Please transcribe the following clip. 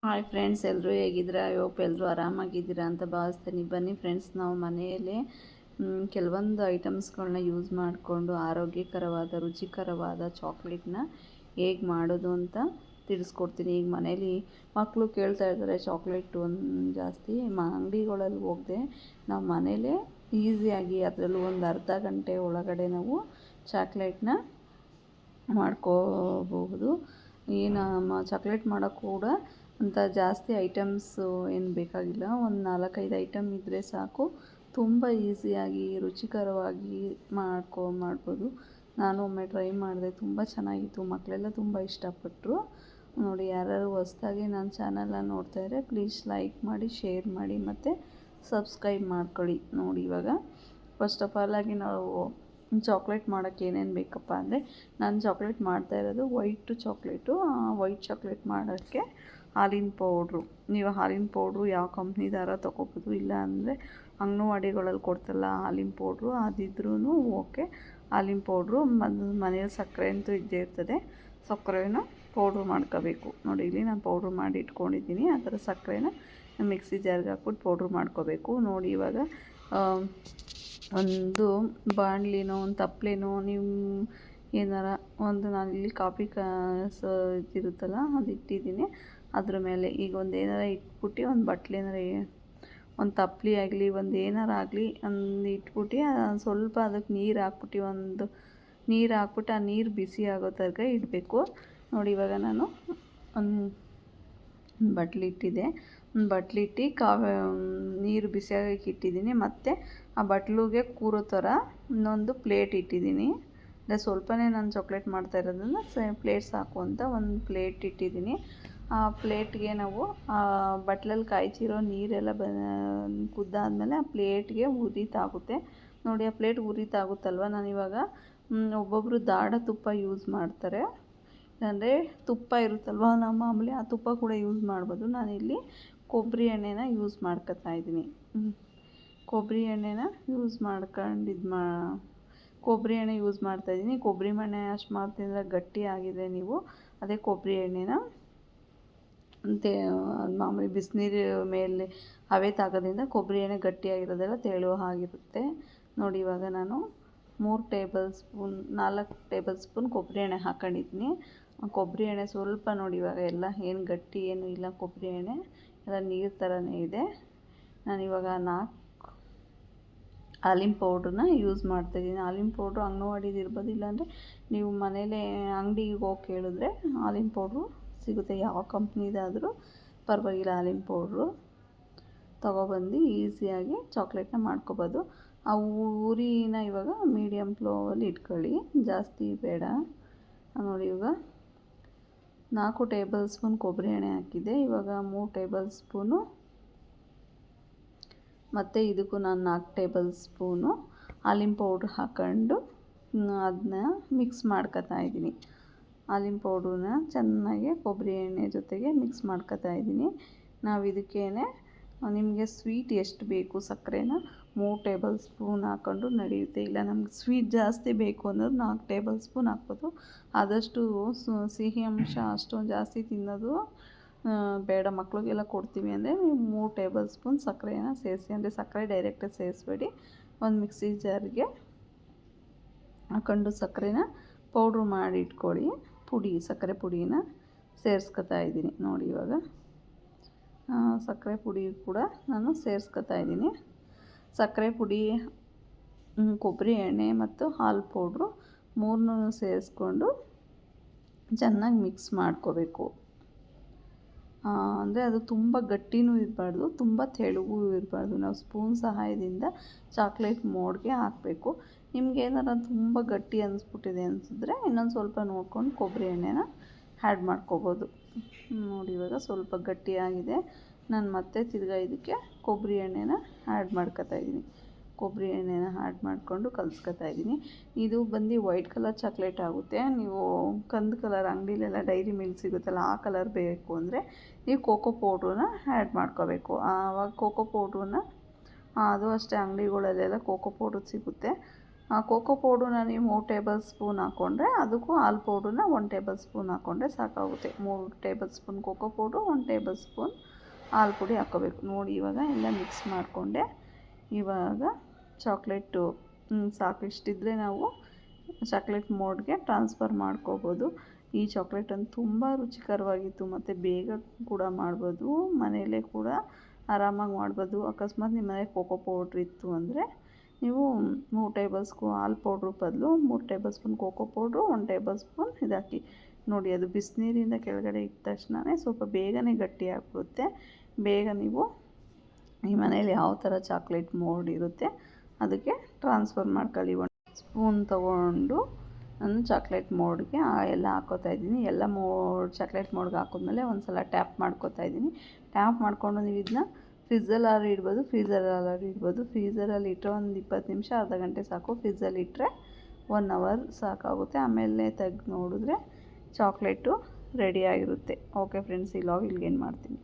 Hi friends, ಎಲ್ಲರೂ ಹೇಗಿದ್ದೀರಾ? Hope ಎಲ್ಲರೂ ಆರಾಮಾಗಿದ್ದೀರಾ ಅಂತ ಭಾವಿಸ್ತೀನಿ. ಬನ್ನಿ ಫ್ರೆಂಡ್ಸ್, ನಾವು ಮನೆಯಲ್ಲೇ ಕೆಲವೊಂದು ಐಟಮ್ಸ್ಗಳನ್ನ ಯೂಸ್ ಮಾಡಿಕೊಂಡು ಆರೋಗ್ಯಕರವಾದ ರುಚಿಕರವಾದ ಚಾಕ್ಲೇಟ್ನ ಹೇಗೆ ಮಾಡೋದು ಅಂತ ತಿಳಿಸ್ಕೊಡ್ತೀನಿ. ಈಗ ಮನೇಲಿ ಮಕ್ಕಳು ಕೇಳ್ತಾ ಇರ್ತಾರೆ ಚಾಕ್ಲೇಟು ಜಾಸ್ತಿ. ಅಂಗಡಿಗಳಲ್ಲಿ ಹೋಗದೆ ನಾವು ಮನೇಲೇ ಈಸಿಯಾಗಿ ಅದರಲ್ಲೂ ಒಂದು ಅರ್ಧ ಗಂಟೆ ಒಳಗಡೆ ನಾವು ಚಾಕ್ಲೇಟ್ನ ಮಾಡ್ಕೋಬಹುದು. ಚಾಕ್ಲೇಟ್ ಮಾಡೋಕ್ಕೆ ಕೂಡ ಅಂತ ಜಾಸ್ತಿ ಐಟಮ್ಸು ಏನು ಬೇಕಾಗಿಲ್ಲ. ಒಂದು 4-5 ಐಟಮ್ ಇದ್ದರೆ ಸಾಕು. ತುಂಬ ಈಸಿಯಾಗಿ ರುಚಿಕರವಾಗಿ ಮಾಡ್ಬೋದು. ನಾನು ಒಮ್ಮೆ ಟ್ರೈ ಮಾಡಿದೆ, ತುಂಬ ಚೆನ್ನಾಗಿತ್ತು. ಮಕ್ಕಳೆಲ್ಲ ತುಂಬ ಇಷ್ಟಪಟ್ಟರು. ನೋಡಿ, ಯಾರ್ಯಾರು ಹೊಸ್ದಾಗಿ ನನ್ನ ಚಾನಲ್ನ ನೋಡ್ತಾ ಇದ್ದರೆ ಪ್ಲೀಸ್ ಲೈಕ್ ಮಾಡಿ, ಶೇರ್ ಮಾಡಿ ಮತ್ತು ಸಬ್ಸ್ಕ್ರೈಬ್ ಮಾಡ್ಕೊಳ್ಳಿ. ನೋಡಿ, ಇವಾಗ ಫಸ್ಟ್ ಆಫ್ ಆಲ್ ಆಗಿ ನಾವು ಚಾಕ್ಲೇಟ್ ಮಾಡೋಕ್ಕೆ ಏನೇನು ಬೇಕಪ್ಪ ಅಂದರೆ, ನಾನು ಚಾಕ್ಲೇಟ್ ಮಾಡ್ತಾ ಇರೋದು ವೈಟ್ ಚಾಕ್ಲೇಟ್ ಮಾಡೋಕ್ಕೆ ಹಾಲಿನ ಪೌಡ್ರು. ನೀವು ಹಾಲಿನ ಪೌಡ್ರು ಯಾವ ಕಂಪ್ನಿದಾರ ತೊಗೋಬೋದು. ಇಲ್ಲ ಅಂದರೆ ಅಂಗನವಾಡಿಗಳಲ್ಲಿ ಕೊಡ್ತಲ್ಲ ಹಾಲಿನ ಪೌಡ್ರು, ಅದಿದ್ರೂ ಓಕೆ. ಹಾಲಿನ ಪೌಡ್ರು ಮನೆಯಲ್ಲಿ ಸಕ್ಕರೆ ಅಂತೂ ಇದ್ದೇ ಇರ್ತದೆ. ಸಕ್ಕರೆನ ಪೌಡ್ರು ಮಾಡ್ಕೋಬೇಕು. ನೋಡಿ, ಇಲ್ಲಿ ನಾನು ಪೌಡ್ರು ಮಾಡಿ ಇಟ್ಕೊಂಡಿದ್ದೀನಿ. ಆ ಥರ ಸಕ್ಕರೆನ ಮಿಕ್ಸಿ ಜಾರ್ಗೆ ಹಾಕ್ಬಿಟ್ಟು ಪೌಡ್ರು ಮಾಡ್ಕೋಬೇಕು. ನೋಡಿ, ಇವಾಗ ಒಂದು ಬಾಣಲಿನೋ ಒಂದು ತಪ್ಪಲೆನೋ ನೀವು ಏನಾರ ಒಂದು, ನಾನಿಲ್ಲಿ ಕಾಫಿ ಇದಿರುತ್ತಲ್ಲ ಅದು ಇಟ್ಟಿದ್ದೀನಿ. ಅದ್ರ ಮೇಲೆ ಈಗ ಒಂದು ಏನಾರ ಇಟ್ಬಿಟ್ಟು ಒಂದು ಬಟ್ಲೇನಾರ ಒಂದು ತಪ್ಪಲೆ ಆಗಲಿ ಒಂದು ಏನಾರ ಆಗಲಿ ಒಂದು ಇಟ್ಬಿಟ್ಟು ಸ್ವಲ್ಪ ಅದಕ್ಕೆ ನೀರು ಹಾಕ್ಬಿಟ್ಟು ಆ ನೀರು ಬಿಸಿ ಆಗೋ ತನಕ ಇಡಬೇಕು. ನೋಡಿ, ಇವಾಗ ನಾನು ಒಂದು ಬಟ್ಲಿಟ್ಟಿದ್ದೆ. ಒಂದು ಬಟ್ಲಿಟ್ಟು ನೀರು ಬಿಸಿಯಾಗಕ್ಕೆ ಇಟ್ಟಿದ್ದೀನಿ. ಮತ್ತು ಆ ಬಟ್ಲಿಗೆ ಕೂರೋ ಥರ ಇನ್ನೊಂದು ಪ್ಲೇಟ್ ಇಟ್ಟಿದ್ದೀನಿ. ಅಂದರೆ ಸ್ವಲ್ಪನೇ ನಾನು ಚಾಕ್ಲೇಟ್ ಮಾಡ್ತಾ ಇರೋದ್ರಿಂದ ಪ್ಲೇಟ್ ಸಾಕು ಅಂತ ಒಂದು ಪ್ಲೇಟ್ ಇಟ್ಟಿದ್ದೀನಿ. ಆ ಪ್ಲೇಟ್ಗೆ ನಾವು ಬಟ್ಲಲ್ಲಿ ಕಾಯ್ತಿರೋ ನೀರೆಲ್ಲ ಕುದ್ದಾದ್ಮೇಲೆ ಆ ಪ್ಲೇಟ್ಗೆ ಉರಿತಾಗುತ್ತೆ. ನೋಡಿ, ಆ ಪ್ಲೇಟ್ ಉರಿತಾಗುತ್ತಲ್ವ, ನಾನಿವಾಗ ಒಬ್ಬೊಬ್ಬರು ದಾಡ ತುಪ್ಪ ಯೂಸ್ ಮಾಡ್ತಾರೆ. ಅಂದರೆ ತುಪ್ಪ ಇರುತ್ತಲ್ವ, ನಾವು ಮಾಮೂಲಿ ಆ ತುಪ್ಪ ಕೂಡ ಯೂಸ್ ಮಾಡ್ಬೋದು. ನಾನಿಲ್ಲಿ ಕೊಬ್ಬರಿ ಎಣ್ಣೆನ ಯೂಸ್ ಮಾಡ್ಕೊತಾ ಇದ್ದೀನಿ. ಕೊಬ್ಬರಿ ಎಣ್ಣೆನ ಯೂಸ್ ಮಾಡ್ಕೊಂಡು ಕೊಬ್ಬರಿ ಎಣ್ಣೆ ಯೂಸ್ ಮಾಡ್ತಾಯಿದ್ದೀನಿ. ಕೊಬ್ಬರಿ ಎಣ್ಣೆ ಅಷ್ಟು ಮಾಡ್ತಿದ್ರೆ ಗಟ್ಟಿ ಆಗಿದೆ. ನೀವು ಅದೇ ಕೊಬ್ಬರಿ ಎಣ್ಣೆನ ಮಾಮೂಲಿ ಬಿಸಿನೀರು ಮೇಲೆ ಹವೆ ತಾಗೋದ್ರಿಂದ ಕೊಬ್ಬರಿ ಎಣ್ಣೆ ಗಟ್ಟಿಯಾಗಿರೋದೆಲ್ಲ ತೇಲುವ ಹಾಗಿರುತ್ತೆ. ನೋಡಿ, ಇವಾಗ ನಾನು 4 ಟೇಬಲ್ ಸ್ಪೂನ್ ಕೊಬ್ಬರಿ ಎಣ್ಣೆ ಹಾಕ್ಕೊಂಡಿದ್ದೀನಿ. ಕೊಬ್ಬರಿ ಎಣ್ಣೆ ಸ್ವಲ್ಪ ನೋಡಿ, ಇವಾಗ ಎಲ್ಲ ಏನು ಗಟ್ಟಿ ಏನು ಇಲ್ಲ, ಕೊಬ್ಬರಿ ಎಣ್ಣೆ ಎಲ್ಲ ನೀರು ಥರನೇ ಇದೆ. ನಾನಿವಾಗ 4 ಹಾಲಿನ ಪೌಡ್ರನ್ನ ಯೂಸ್ ಮಾಡ್ತಾಯಿದ್ದೀನಿ. ಹಾಲಿನ ಪೌಡ್ರು ಅಂಗನವಾಡಿದು ಇರ್ಬೋದು, ಇಲ್ಲಾಂದರೆ ನೀವು ಮನೇಲೇ ಅಂಗಡಿಗೆ ಹೋಗಿ ಕೇಳಿದ್ರೆ ಹಾಲಿನ ಪೌಡ್ರು ಸಿಗುತ್ತೆ. ಯಾವ ಕಂಪ್ನಿದಾದರೂ ಪರವಾಗಿಲ್ಲ, ಹಾಲಿನ ಪೌಡ್ರು ತೊಗೊಬಂದು ಈಸಿಯಾಗಿ ಚಾಕ್ಲೇಟ್ನ ಮಾಡ್ಕೊಬೋದು. ಆ ಉರಿನ ಇವಾಗ ಮೀಡಿಯಮ್ ಫ್ಲೇಮಲ್ಲಿ ಇಟ್ಕೊಳ್ಳಿ, ಜಾಸ್ತಿ ಬೇಡ. ನೋಡಿ, ಇವಾಗ 4 ಟೇಬಲ್ ಸ್ಪೂನ್ ಕೊಬ್ಬರಿ ಎಣ್ಣೆ ಹಾಕಿದ್ದೆ. ಇವಾಗ 3 ಟೇಬಲ್ ಸ್ಪೂನು ಮತ್ತು ಇದಕ್ಕೂ ನಾನು 4 ಟೇಬಲ್ ಸ್ಪೂನು ಹಾಲಿನ ಪೌಡ್ರ್ ಹಾಕ್ಕೊಂಡು ಅದನ್ನ ಮಿಕ್ಸ್ ಮಾಡ್ಕೊತಾ ಇದ್ದೀನಿ. ಹಾಲಿನ ಪೌಡ್ರನ್ನ ಚೆನ್ನಾಗಿ ಕೊಬ್ಬರಿ ಎಣ್ಣೆ ಜೊತೆಗೆ ಮಿಕ್ಸ್ ಮಾಡ್ಕೊತಾ ಇದ್ದೀನಿ. ನಾವು ಇದಕ್ಕೇನೆ ನಿಮಗೆ ಸ್ವೀಟ್ ಎಷ್ಟು ಬೇಕು ಸಕ್ಕರೆನ 3 ಟೇಬಲ್ ಸ್ಪೂನ್ ಹಾಕ್ಕೊಂಡು ನಡೆಯುತ್ತೆ. ಇಲ್ಲ ನಮ್ಗೆ ಸ್ವೀಟ್ ಜಾಸ್ತಿ ಬೇಕು ಅನ್ನೋದು 4 ಟೇಬಲ್ ಸ್ಪೂನ್ ಹಾಕ್ಬೋದು. ಆದಷ್ಟು ಸಿಹಿ ಅಂಶ ಅಷ್ಟೊಂದು ಜಾಸ್ತಿ ತಿನ್ನೋದು ಬೇಡ, ಮಕ್ಕಳಿಗೆಲ್ಲ ಕೊಡ್ತೀವಿ ಅಂದರೆ ನೀವು 3 ಟೇಬಲ್ ಸ್ಪೂನ್ ಸಕ್ಕರೆನ ಸೇರಿಸಿ. ಅಂದರೆ ಸಕ್ಕರೆ ಡೈರೆಕ್ಟಾಗಿ ಸೇರಿಸ್ಬೇಡಿ. ಒಂದು ಮಿಕ್ಸಿ ಜಾರ್ಗೆ ಹಾಕ್ಕೊಂಡು ಸಕ್ಕರೆನ ಪೌಡ್ರು ಮಾಡಿ ಇಟ್ಕೊಳ್ಳಿ. ಸಕ್ಕರೆ ಪುಡಿನ ಸೇರಿಸ್ಕೊತಾ ಇದ್ದೀನಿ. ನೋಡಿ, ಇವಾಗ ಸಕ್ಕರೆ ಪುಡಿ ಕೂಡ ನಾನು ಸೇರಿಸ್ಕೊತಾ ಇದ್ದೀನಿ. ಸಕ್ಕರೆ ಪುಡಿ, ಕೊಬ್ಬರಿ ಎಣ್ಣೆ ಮತ್ತು ಹಾಲು ಪೌಡ್ರು 3ನೂ ಸೇರಿಸ್ಕೊಂಡು ಚೆನ್ನಾಗಿ ಮಿಕ್ಸ್ ಮಾಡ್ಕೋಬೇಕು. ಅಂದರೆ ಅದು ತುಂಬ ಗಟ್ಟಿನೂ ಇರಬಾರ್ದು, ತುಂಬ ತೆಳುವೂ ಇರಬಾರ್ದು. ನಾವು ಸ್ಪೂನ್ ಸಹಾಯದಿಂದ ಚಾಕ್ಲೇಟ್ ಮೋಡ್ಗೆ ಹಾಕಬೇಕು. ನಿಮ್ಗೇನಾರ ತುಂಬ ಗಟ್ಟಿ ಅನಿಸ್ಬಿಟ್ಟಿದೆ ಅನಿಸಿದ್ರೆ ಇನ್ನೊಂದು ಸ್ವಲ್ಪ ನೋಡ್ಕೊಂಡು ಕೊಬ್ಬರಿ ಎಣ್ಣೆನ ಆ್ಯಡ್ ಮಾಡ್ಕೋಬೋದು. ನೋಡಿ, ಇವಾಗ ಸ್ವಲ್ಪ ಗಟ್ಟಿಯಾಗಿದೆ. ನಾನು ಮತ್ತೆ ತಿರ್ಗಾ ಇದಕ್ಕೆ ಕೊಬ್ಬರಿ ಎಣ್ಣೆನ ಆ್ಯಡ್ ಮಾಡ್ಕೊತಾ ಇದ್ದೀನಿ. ಕೊಬ್ಬರಿ ಎಣ್ಣೆನ ಆ್ಯಡ್ ಮಾಡಿಕೊಂಡು ಕಲಿಸ್ಕೊತಾ ಇದ್ದೀನಿ. ಇದು ಬಂದು ವೈಟ್ ಕಲರ್ ಚಾಕ್ಲೇಟ್ ಆಗುತ್ತೆ. ನೀವು ಕಂದು ಕಲರ್ ಅಂಗಡಿಲೆಲ್ಲ ಡೈರಿ ಮಿಲ್ಕ್ ಸಿಗುತ್ತಲ್ಲ, ಆ ಕಲರ್ ಬೇಕು ಅಂದರೆ ನೀವು ಕೋಕೋ ಪೌಡ್ರನ್ನ ಆ್ಯಡ್ ಮಾಡ್ಕೋಬೇಕು. ಆವಾಗ ಕೋಕೋ ಪೌಡ್ರನ್ನ ಅದು ಅಷ್ಟೇ, ಅಂಗಡಿಗಳಲ್ಲೆಲ್ಲ ಕೋಕೋ ಪೌಡ್ರ್ ಸಿಗುತ್ತೆ. ಕೋಕೋ ಪೌಡ್ರನ್ನ ನೀವು 3 ಟೇಬಲ್ ಸ್ಪೂನ್ ಹಾಕ್ಕೊಂಡ್ರೆ ಅದಕ್ಕೂ ಹಾಲು ಪೌಡ್ರನ್ನ 1 ಟೇಬಲ್ ಸ್ಪೂನ್ ಹಾಕ್ಕೊಂಡ್ರೆ ಸಾಕಾಗುತ್ತೆ. 3 tablespoon cocoa powder, 1 table spoon ಹಾಲು ಪುಡಿ ಹಾಕ್ಕೋಬೇಕು. ನೋಡಿ ಇವಾಗ ಎಲ್ಲ ಮಿಕ್ಸ್ ಮಾಡಿಕೊಂಡೆ. ಇವಾಗ ಚಾಕ್ಲೇಟು ಸಾಕು, ಇಷ್ಟಿದ್ರೆ ನಾವು ಚಾಕ್ಲೇಟ್ ಮೋಡ್ಗೆ ಟ್ರಾನ್ಸ್ಫರ್ ಮಾಡ್ಕೋಬೋದು. ಈ ಚಾಕ್ಲೇಟನ್ನು ತುಂಬ ರುಚಿಕರವಾಗಿತ್ತು ಮತ್ತು ಬೇಗ ಕೂಡ ಮಾಡ್ಬೋದು. ಮನೆಯಲ್ಲೇ ಕೂಡ ಆರಾಮಾಗಿ ಮಾಡ್ಬೋದು. ಅಕಸ್ಮಾತ್ ನಿಮ್ಮ ಮನೆಗೆ ಕೋಕೋ ಪೌಡ್ರ್ ಇತ್ತು ಅಂದರೆ ನೀವು 3 ಟೇಬಲ್ ಸ್ಪೂನ್ ಹಾಲು ಪೌಡ್ರ್ ಬದಲು 3 tablespoon cocoa powder, 1 tablespoon ಇದಾಕಿ. ನೋಡಿ ಅದು ಬಿಸಿನೀರಿಂದ ಕೆಳಗಡೆ ಇಟ್ಟ ತಕ್ಷಣವೇ ಸ್ವಲ್ಪ ಬೇಗನೆ ಗಟ್ಟಿ ಆಗಿಬಿಡುತ್ತೆ. ಬೇಗ ನೀವು ಈ ಮನೇಲಿ ಯಾವ ಥರ ಚಾಕ್ಲೇಟ್ ಮೋಲ್ಡ್ ಇರುತ್ತೆ ಅದಕ್ಕೆ ಟ್ರಾನ್ಸ್ಫರ್ ಮಾಡ್ಕೊಳ್ಳಿ. 1 ಸ್ಪೂನ್ ತೊಗೊಂಡು ನಾನು ಚಾಕ್ಲೇಟ್ ಮೋಡ್ಗೆ ಎಲ್ಲ ಹಾಕ್ಕೋತಾ ಇದ್ದೀನಿ. ಎಲ್ಲ ಚಾಕ್ಲೇಟ್ ಮೋಡ್ಗೆ ಹಾಕಿದ್ಮೇಲೆ ಒಂದು ಸಲ ಟ್ಯಾಪ್ ಮಾಡ್ಕೋತಾ ಇದ್ದೀನಿ. ಟ್ಯಾಪ್ ಮಾಡಿಕೊಂಡು ನೀವು ಇದನ್ನ ಫ್ರಿಜ್ಜಲ್ಲಿ ಇಡ್ಬೋದು, ಫ್ರೀಝರಲ್ಲಿ ಇಡ್ಬೋದು. ಫ್ರೀಝರಲ್ಲಿ ಇಟ್ಟರೆ ಒಂದು 20 ನಿಮಿಷ, ಅರ್ಧ ಗಂಟೆ ಸಾಕು. ಫ್ರಿಜ್ಜಲ್ಲಿ ಇಟ್ಟರೆ 1 ಅವರ್ ಸಾಕಾಗುತ್ತೆ. ಆಮೇಲೆ ತೆಗೆದು ನೋಡಿದ್ರೆ ಚಾಕ್ಲೇಟು ರೆಡಿಯಾಗಿರುತ್ತೆ. ಓಕೆ ಫ್ರೆಂಡ್ಸ್, ಈ ಲಾಗ್ ಇಲ್ಲಿಗೆ ಏನು ಮಾಡ್ತೀನಿ.